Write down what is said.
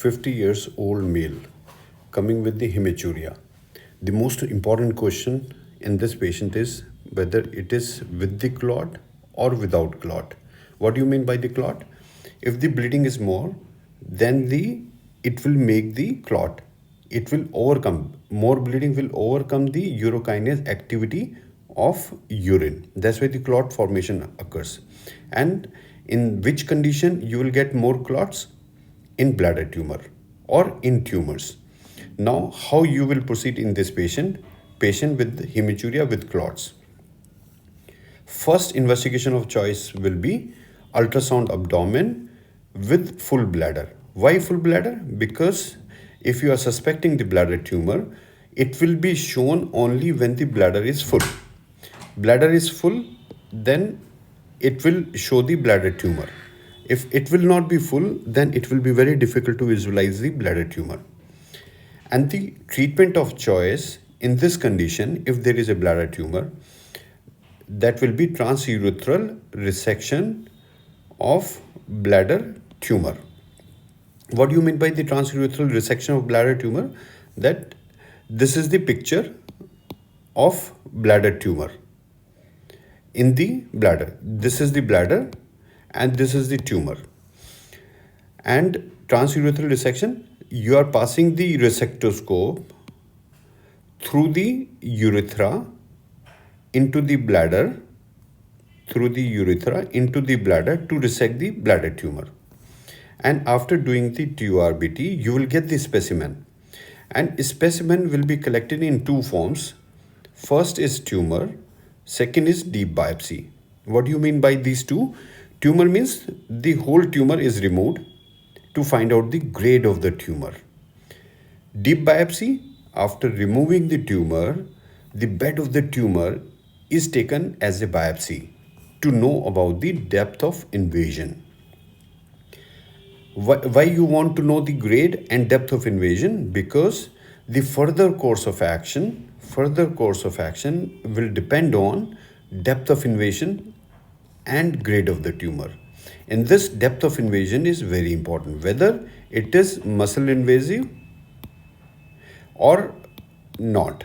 50 years old male coming with the hematuria. The most important question in this patient is whether it is with the clot or without clot. What do you mean by the clot? If the bleeding is more, then it will make the clot. It will overcome, more bleeding will overcome the urokinase activity of urine. That's why the clot formation occurs. And in which condition you will get more clots? In bladder tumor or in tumors. Now, how you will proceed in this patient with hematuria with clots? First investigation of choice will be ultrasound abdomen with full bladder. Why full bladder? Because if you are suspecting the bladder tumor, it will be shown only when the bladder is full. Bladder is full, then it will show the bladder tumor. If it will not be full, then it will be very difficult to visualize the bladder tumor. And the treatment of choice in this condition, if there is a bladder tumor, that will be transurethral resection of bladder tumor. What do you mean by the transurethral resection of bladder tumor? That this is the picture of bladder tumor. In the bladder, this is the bladder and this is the tumor. And transurethral resection, you are passing the resectoscope through the urethra into the bladder, through the urethra into the bladder to resect the bladder tumor. And after doing the TURBT, you will get the specimen. And specimen will be collected in two forms. First is tumor, second is deep biopsy. What do you mean by these two? Tumor means the whole tumor is removed to find out the grade of the tumor. Deep biopsy, after removing the tumor, the bed of the tumor is taken as a biopsy to know about the depth of invasion. Why you want to know the grade and depth of invasion? Because the further course of action will depend on depth of invasion and grade of the tumor. In this, depth of invasion is very important, whether it is muscle invasive or not.